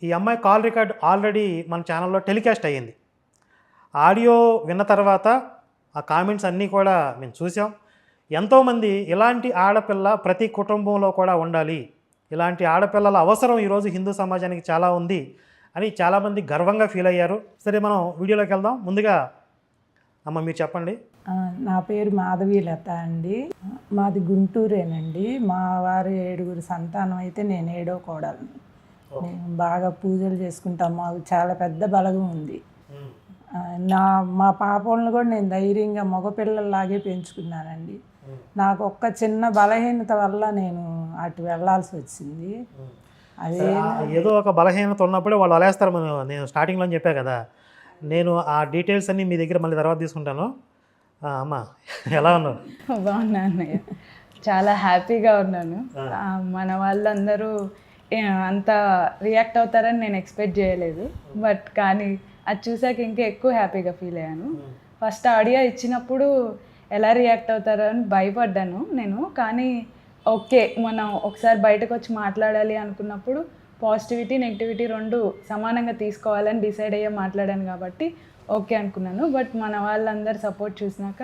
ఈ అమ్మాయి call record already మన ఛానల్లో టెలికాస్ట్ అయ్యింది. ఆడియో విన్న తర్వాత ఆ కామెంట్స్ అన్నీ కూడా మేము చూసాం. ఎంతోమంది ఇలాంటి ఆడపిల్ల ప్రతి కుటుంబంలో కూడా ఉండాలి, ఇలాంటి ఆడపిల్లల అవసరం ఈరోజు హిందూ సమాజానికి చాలా ఉంది అని చాలామంది గర్వంగా ఫీల్ అయ్యారు. సరే, మనం వీడియోలోకి వెళ్దాం. ముందుగా అమ్మ మీరు చెప్పండి. నా పేరు మాధవీలత అండి. మాది గుంటూరేనండి. మా వారు 7 సంతానం అయితే నేను 7వ కోడలను. మేము బాగా పూజలు చేసుకుంటాం. మాకు చాలా పెద్ద బలగం ఉంది. మా పాపలను కూడా నేను ధైర్యంగా మగపిల్లల్లాగే పెంచుకున్నానండి. నాకు ఒక్క చిన్న బలహీనత వల్ల నేను అటు వెళ్ళాల్సి వచ్చింది. అదే ఏదో ఒక బలహీనత ఉన్నప్పుడే వాళ్ళు అలేస్తారు. నేను స్టార్టింగ్లో చెప్పా కదా, నేను ఆ డీటెయిల్స్ అన్నీ మీ దగ్గర మళ్ళీ తర్వాత తీసుకుంటాను. అమ్మ ఎలా ఉన్నావు? బాగున్నా అన్నయ్య, చాలా హ్యాపీగా ఉన్నాను. మన వాళ్ళందరూ అంత రియాక్ట్ అవుతారని నేను ఎక్స్పెక్ట్ చేయలేదు. బట్ కానీ అది చూసాక ఇంకా ఎక్కువ హ్యాపీగా ఫీల్ అయ్యాను. ఫస్ట్ ఆడియో ఇచ్చినప్పుడు ఎలా రియాక్ట్ అవుతారో అని భయపడ్డాను నేను. కానీ ఓకే, మనం ఒకసారి బయటకు వచ్చి మాట్లాడాలి అనుకున్నప్పుడు పాజిటివిటీ నెగిటివిటీ 2 సమానంగా తీసుకోవాలని డిసైడ్ అయ్యే మాట్లాడాను కాబట్టి ఓకే అనుకున్నాను. బట్ మన వాళ్ళందరూ సపోర్ట్ చూసినాక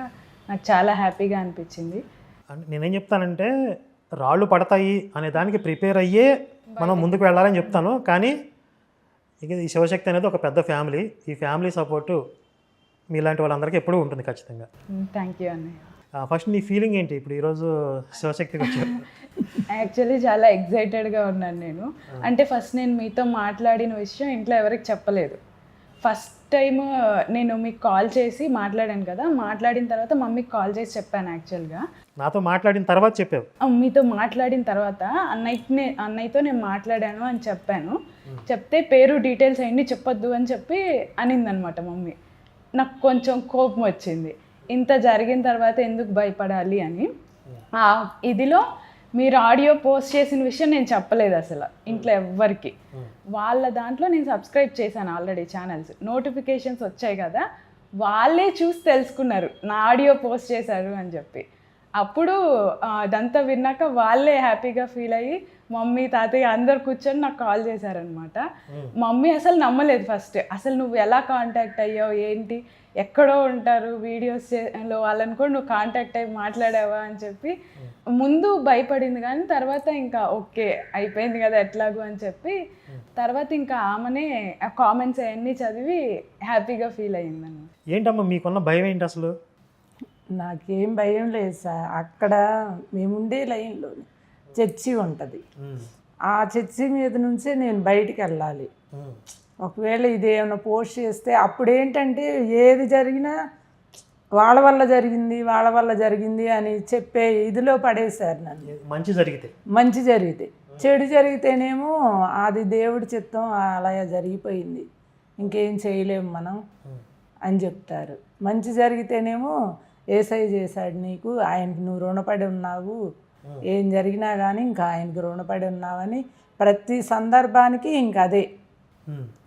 నాకు చాలా హ్యాపీగా అనిపించింది. నేనేం చెప్తానంటే, రాళ్ళు పడతాయి అనే దానికి ప్రిపేర్ అయ్యే మనం ముందుకు వెళ్ళాలని చెప్తాను. కానీ ఇక ఈ శివశక్తి అనేది ఒక పెద్ద ఫ్యామిలీ. ఈ ఫ్యామిలీ సపోర్టు మీలాంటి వాళ్ళందరికీ ఎప్పుడూ ఉంటుంది ఖచ్చితంగా. థ్యాంక్ యూ అన్నయ్య. ఫస్ట్ నీ ఫీలింగ్ ఏంటి ఇప్పుడు ఈరోజు శివశక్తికి వచ్చారు? యాక్చువల్లీ చాలా ఎక్సైటెడ్గా ఉన్నాను నేను. అంటే ఫస్ట్ నేను మీతో మాట్లాడిన విషయం ఇంట్లో ఎవరికి చెప్పలేదు. ఫస్ట్ టైం నేను మీకు కాల్ చేసి మాట్లాడాను కదా, మాట్లాడిన తర్వాత మమ్మీకి కాల్ చేసి చెప్పాను. యాక్చువల్గా నాతో మాట్లాడిన తర్వాత చెప్పావు? మీతో మాట్లాడిన తర్వాత అన్నయ్యతో నేను మాట్లాడాను అని చెప్పాను. చెప్తే పేరు డీటెయిల్స్ అవన్నీ చెప్పొద్దు అని చెప్పి అనిందనమాట మమ్మీ. నాకు కొంచెం కోపం వచ్చింది, ఇంత జరిగిన తర్వాత ఎందుకు భయపడాలి అని. ఇదిలో మీరు ఆడియో పోస్ట్ చేసిన విషయం నేను చెప్పలేదు అసలు ఇంట్లో ఎవ్వరికి. వాళ్ళ దాంట్లో నేను సబ్స్క్రైబ్ చేశాను ఆల్రెడీ ఛానల్స్, నోటిఫికేషన్స్ వచ్చాయి కదా, వాళ్ళే చూసి తెలుసుకున్నారు నా ఆడియో పోస్ట్ చేశారు అని చెప్పి. అప్పుడు అదంతా విన్నాక వాళ్ళే హ్యాపీగా ఫీల్ అయ్యి మమ్మీ తాతయ్య అందరు కూర్చొని నాకు కాల్ చేశారనమాట. మమ్మీ అసలు నమ్మలేదు ఫస్ట్. అసలు నువ్వు ఎలా కాంటాక్ట్ అయ్యావు ఏంటి, ఎక్కడో ఉంటారు వీడియోస్లో వాళ్ళని కూడా నువ్వు కాంటాక్ట్ అయ్యి మాట్లాడావా అని చెప్పి ముందు భయపడింది. కానీ తర్వాత ఇంకా ఓకే అయిపోయింది కదా ఎట్లాగూ అని చెప్పి తర్వాత ఇంకా ఆమెనే ఆ కామెంట్స్ అవన్నీ చదివి హ్యాపీగా ఫీల్ అయ్యిందన్న. ఏంటమ్మా మీకున్న భయం ఏంటి అసలు? నాకేం భయం లేదు సార్. అక్కడ మేముండే లైన్లో చర్చి ఉంటుంది. ఆ చర్చి మీద నుంచే నేను బయటికి వెళ్ళాలి. ఒకవేళ ఇదేమైనా పోస్ట్ చేస్తే అప్పుడు ఏంటంటే ఏది జరిగినా వాళ్ళ వల్ల జరిగింది అని చెప్పే ఇదిలో పడేశారు నన్ను. మంచి జరిగితే చెడు జరిగితేనేమో అది దేవుడి చిత్తం, అలా జరిగిపోయింది, ఇంకేం చేయలేము మనం అని చెప్తారు. మంచి జరిగితేనేమో ఏసయ్య చేశాడు నీకు, ఆయనకి నువ్వు రుణపడి ఉన్నావు, ఏం జరిగినా కానీ ఇంకా ఆయనకి రుణపడి ఉన్నావని ప్రతి సందర్భానికి ఇంక అదే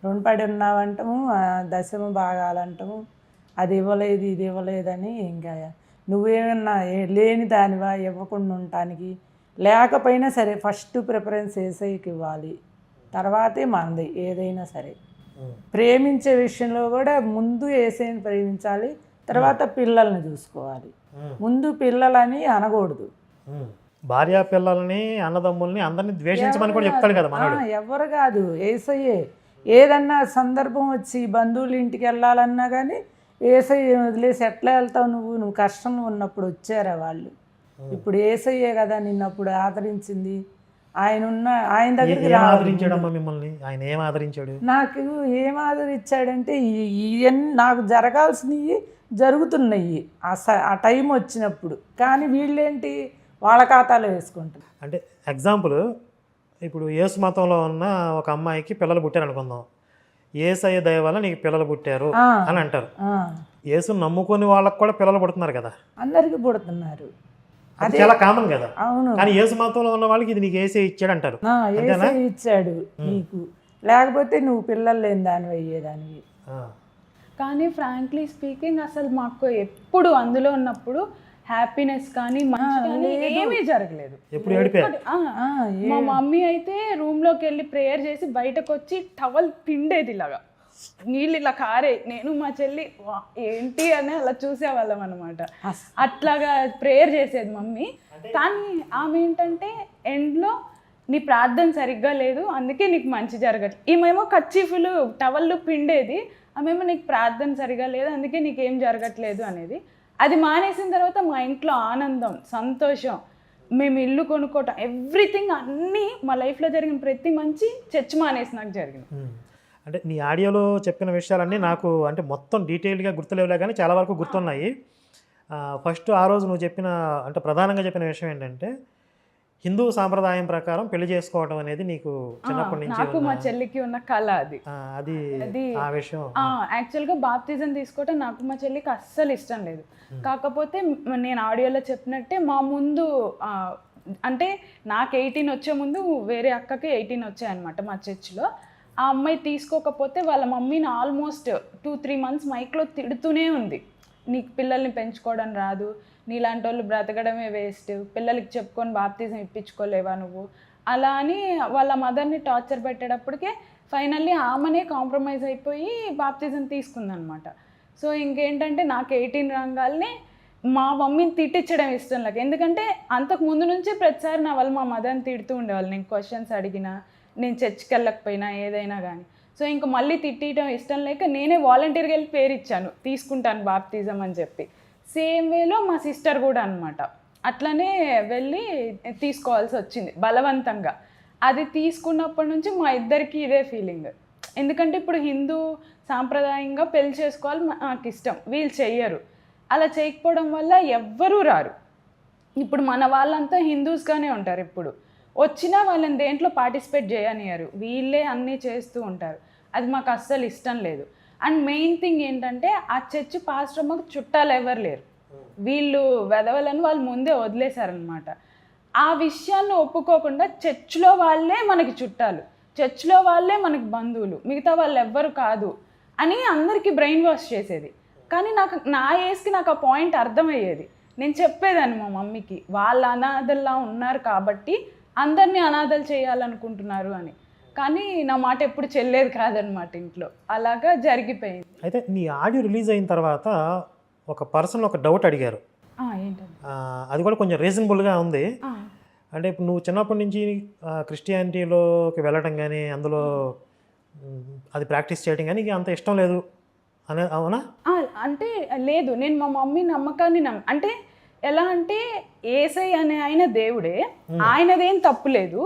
రుణపడి ఉన్నావంటాము. దశమ భాగాలంటాము, అది ఇవ్వలేదు ఇది ఇవ్వలేదని. ఇంకా నువ్వేమన్నా లేని దానివా ఇవ్వకుండా ఉండటానికి, లేకపోయినా సరే ఫస్ట్ ప్రిఫరెన్స్ ఏసైకి ఇవ్వాలి, తర్వాతే మనది ఏదైనా సరే. ప్రేమించే విషయంలో కూడా ముందు ఏసైని ప్రేమించాలి, తర్వాత పిల్లల్ని చూసుకోవాలి. ముందు పిల్లలని అనకూడదు. భార్య పిల్లల్ని అన్నదమ్ముల్ని అందరినీ ద్వేషించమని కూడా చెప్తాడు కదా మనోడు. ఎవరు కాదు, ఏసయ్యే. ఏదన్నా సందర్భం వచ్చి బంధువుల ఇంటికి వెళ్ళాలన్నా కానీ ఏసయ్య వదిలేసి ఎట్లా వెళ్తావు నువ్వు కష్టంలో ఉన్నప్పుడు వచ్చారా వాళ్ళు. ఇప్పుడు ఏసయ్యే కదా నిన్నప్పుడు ఆదరించింది. ఆయన దగ్గరికి ఆదరించాడమ్మా మిమ్మల్ని. ఆయన ఏం ఆదరించాడు? నాకు ఏం ఆదరించాడంటే ఇవన్నీ నాకు జరగాల్సినవి జరుగుతున్నాయి ఆ టైం వచ్చినప్పుడు. కానీ వీళ్ళేంటి వాళ్ళ ఖాతాలో వేసుకుంటారు. అంటే ఎగ్జాంపుల్, ఇప్పుడు యేసు మతంలో ఉన్న ఒక అమ్మాయికి పిల్లలు పుట్టారు అనుకుందాం, యేసయ్య దయ వల్ల నీకు పిల్లలు పుట్టారు అని అంటారు. యేసు నమ్ముకుని వాళ్ళకి కూడా పిల్లలు పుడుతున్నారు కదా, అందరికీ పుడుతున్నారు, అది చాలా కామన్ కదా. అవును. కానీ యేసు మతంలో ఉన్న వాళ్ళకి ఇది నీకు యేసే ఇచ్చాడు అంటారు. యేసే ఇచ్చాడు నీకు, లేకపోతే నువ్వు పిల్లలు లేని దానివి అయ్యేదానివి. కానీ ఫ్రాంక్లీ స్పీకింగ్ అసలు మాకు ఎప్పుడు అందులో ఉన్నప్పుడు హ్యాపీనెస్ కానీ మంచి కానీ ఏమీ జరగలేదు. ఎప్పుడు ఏడిపోయారు? మా మమ్మీ అయితే రూమ్లోకి వెళ్ళి ప్రేయర్ చేసి బయటకు వచ్చి టవల్ పిండేది ఇలాగా, నీళ్ళు ఇలా కారే, నేను మా చెల్లి ఏంటి అని అలా చూసేవాళ్ళం అనమాట. అట్లాగా ప్రేయర్ చేసేది మమ్మీ. కానీ ఆమె ఏంటంటే ఎండ్లో నీ ప్రార్థన సరిగ్గా లేదు అందుకే నీకు మంచి జరగట్లేదు. ఈమెమో కర్చీఫ్లు టవల్లు పిండేది, ఆమెమో నీకు ప్రార్థన సరిగ్గా లేదు అందుకే నీకేం జరగట్లేదు అనేది. అది మానేసిన తర్వాత మా ఇంట్లో ఆనందం, సంతోషం, మేము ఇల్లు కొనుక్కోవటం, ఎవ్రీథింగ్ అన్నీ మా లైఫ్లో జరిగిన ప్రతి మంచి చర్చ్ మానేసి నాకు జరిగింది. అంటే నీ ఆడియోలో చెప్పిన విషయాలన్నీ నాకు అంటే మొత్తం డీటెయిల్గా గుర్తులేవులే కానీ చాలా వరకు గుర్తున్నాయి. ఫస్ట్ ఆ రోజు నువ్వు చెప్పిన అంటే ప్రధానంగా చెప్పిన విషయం ఏంటంటే హిందూ సాంప్రదాయం ప్రకారం పెళ్లి చేసుకోవడం అనేది నీకు చిన్నప్పటి నుంచి నాకు మా చెల్లికి ఉన్న కళ అది. అది ఆ విషయం యాక్చువల్గా బాప్తిజం తీసుకోవటం నాకు మా చెల్లికి అస్సలు ఇష్టం లేదు. కాకపోతే నేను ఆడియోలో చెప్పినట్టే మా ముందు అంటే నాకు 18 వచ్చే ముందు వేరే అక్కకి 18 వచ్చాయన్నమాట మా చర్చిలో. ఆ అమ్మాయి తీసుకోకపోతే వాళ్ళ మమ్మీని ఆల్మోస్ట్ 2-3 months మైక్లో తిడుతూనే ఉంది, నీకు పిల్లల్ని పెంచుకోవడం రాదు, నీలాంటి వాళ్ళు బ్రతకడమే వేస్ట్, పిల్లలకి చెప్పుకొని బాప్తిజం ఇప్పించుకోలేవా నువ్వు, అలా అని వాళ్ళ మదర్ని టార్చర్ పెట్టేటప్పటికే ఫైనల్లీ ఆమెనే కాంప్రమైజ్ అయిపోయి బాప్తిజం తీసుకుందనమాట. సో ఇంకేంటంటే నాకు 18 రంగాల్ని మా మమ్మీని తిట్టించడం ఇష్టం లేక, ఎందుకంటే అంతకు ముందు నుంచే ప్రతిసారి నా వాళ్ళు మా మదర్ని తిడుతూ ఉండేవాళ్ళు, నేను క్వశ్చన్స్ అడిగినా, నేను చర్చికి వెళ్ళకపోయినా ఏదైనా కానీ. సో ఇంకా మళ్ళీ తిట్టడం ఇష్టం లేక నేనే వాలంటీర్గా వెళ్ళి పేరు ఇచ్చాను, తీసుకుంటాను బాప్తిజం అని చెప్పి. సేమ్ వేలో మా సిస్టర్ కూడా అనమాట అట్లనే వెళ్ళి తీసుకోవాల్సి వచ్చింది బలవంతంగా. అది తీసుకున్నప్పటి నుంచి మా ఇద్దరికి ఇదే ఫీలింగ్, ఎందుకంటే ఇప్పుడు హిందూ సాంప్రదాయంగా పెళ్లి చేసుకోవాలి నాకు ఇష్టం, వీళ్ళు చెయ్యరు. అలా చేయకపోవడం వల్ల ఎవ్వరూ రారు. ఇప్పుడు మన వాళ్ళంతా హిందూస్గానే ఉంటారు, ఇప్పుడు వచ్చినా వాళ్ళని దేంట్లో పార్టిసిపేట్ చేయనియరు, వీళ్ళే అన్నీ చేస్తూ ఉంటారు. అది మాకు అస్సలు ఇష్టం లేదు. అండ్ మెయిన్ థింగ్ ఏంటంటే ఆ చర్చి పాస్టర్ మాకు చుట్టాలు ఎవరు లేరు, వీళ్ళు వెదవలని వాళ్ళు ముందే వదిలేశారనమాట. ఆ విషయాన్ని ఒప్పుకోకుండా చర్చ్లో వాళ్ళే మనకి చుట్టాలు, చర్చ్లో వాళ్ళే మనకి బంధువులు, మిగతా వాళ్ళు ఎవ్వరు కాదు అని అందరికీ బ్రెయిన్ వాష్ చేసేది. కానీ నాకు నా ఏజ్కి నాకు ఆ పాయింట్ అర్థమయ్యేది. నేను చెప్పేదాన్ని మా మమ్మీకి, వాళ్ళ అనాథల్లా ఉన్నారు కాబట్టి అందరినీ అనాథలు చేయాలనుకుంటున్నారు అని. కానీ నా మాట ఎప్పుడు చెల్లేది కాదనమాట ఇంట్లో, అలాగా జరిగిపోయింది. అయితే నీ ఆడియో రిలీజ్ అయిన తర్వాత ఒక పర్సన్ ఒక డౌట్ అడిగారు, ఏంటంటే అది కూడా కొంచెం రీజనబుల్గా ఉంది. అంటే ఇప్పుడు నువ్వు చిన్నప్పటి నుంచి క్రిస్టియానిటీలోకి వెళ్ళడం కానీ అందులో అది ప్రాక్టీస్ చేయడం కానీ అంత ఇష్టం లేదు అనే, అవునా? అంటే లేదు, నేను మా మమ్మీ నమ్మకాన్ని అంటే ఎలా అంటే ఏసై అనే ఆయన దేవుడే, ఆయనదేం తప్పు లేదు,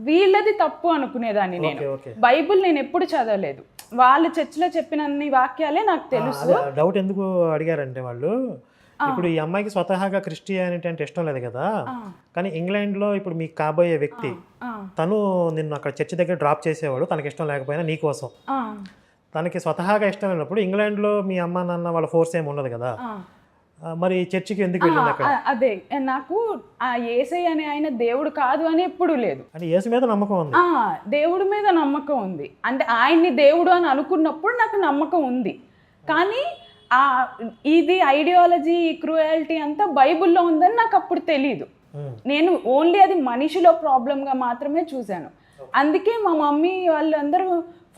వీళ్ళది తప్పు అనుకునేదాన్ని నేను. బైబుల్ నేను ఎప్పుడు చదవలేదు, వాళ్ళు చర్చిలో చెప్పినన్ని వాక్యాలే నాకు తెలుసు. డౌట్ ఎందుకు అడిగారంటే వాళ్ళు, ఇప్పుడు ఈ అమ్మాయికి స్వతహాగా క్రిస్టియానిటీ అంటే ఇష్టం లేదు కదా, కానీ ఇంగ్లాండ్లో ఇప్పుడు మీకు కాబోయే వ్యక్తి తను నిన్ను అక్కడ చర్చి దగ్గర డ్రాప్ చేసేవాడు, తనకి ఇష్టం లేకపోయినా నీ కోసం. తనకి స్వతహాగా ఇష్టం లేనప్పుడు ఇంగ్లాండ్లో మీ అమ్మ నాన్న వాళ్ళ ఫోర్స్ ఏమి ఉండదు కదా, మరి చర్చికి ఎందుకు వెళ్ళింది అక్కడ? అదే నాకు ఆ యేసై అనే ఆయన దేవుడు కాదు అని ఎప్పుడు లేదు, అంటే యేసు మీద నమ్మకం ఉంది, దేవుడి మీద నమ్మకం ఉంది. అంటే ఆయన్ని దేవుడు అని అనుకున్నప్పుడు నాకు నమ్మకం ఉంది. కానీ ఇది ఐడియాలజీ, క్రూయాలిటీ అంతా బైబుల్లో ఉందని నాకు అప్పుడు తెలీదు. నేను ఓన్లీ అది మనిషిలో ప్రాబ్లంగా మాత్రమే చూశాను. అందుకే మా మమ్మీ వాళ్ళందరూ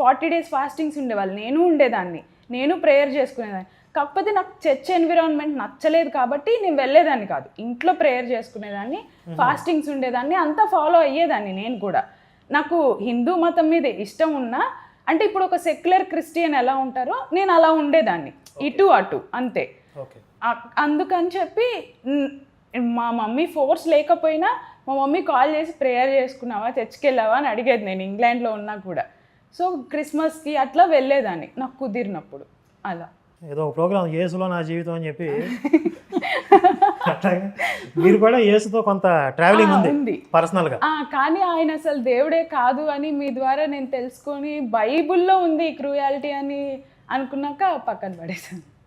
40 days ఫాస్టింగ్స్ ఉండేవాళ్ళు, నేను ఉండేదాన్ని, నేను ప్రేయర్ చేసుకునేదాన్ని. కాకపోతే నాకు చర్చ్ ఎన్విరాన్మెంట్ నచ్చలేదు కాబట్టి నేను వెళ్ళేదాన్ని కాదు, ఇంట్లో ప్రేయర్ చేసుకునేదాన్ని, ఫాస్టింగ్స్ ఉండేదాన్ని, అంతా ఫాలో అయ్యేదాన్ని. నేను కూడా నాకు హిందూ మతం మీద ఇష్టం ఉన్నా, అంటే ఇప్పుడు ఒక సెక్యులర్ క్రిస్టియన్ ఎలా ఉంటారో నేను అలా ఉండేదాన్ని, ఇటు అటు అంతే. అందుకని చెప్పి మా మమ్మీ ఫోర్స్ లేకపోయినా మా మమ్మీ కాల్ చేసి ప్రేయర్ చేసుకున్నావా, చర్చ్కి వెళ్ళావా అని అడిగేది నేను ఇంగ్లాండ్లో ఉన్నా కూడా. సో క్రిస్మస్కి అట్లా వెళ్ళేదాన్ని నాకు కుదిరినప్పుడు. అలా ఏదో ఒక ప్రోగ్రామ్ యేసులో నా జీవితం అని చెప్పి అట్లాగే మీరు కూడా యేసుతో కొంత ట్రావెలింగ్ ఉంది పర్సనల్గా. కానీ ఆయన అసలు దేవుడే కాదు అని మీ ద్వారా నేను తెలుసుకొని బైబుల్లో ఉంది క్రూయాలిటీ అని అనుకున్నాక పక్కన పడేసాను.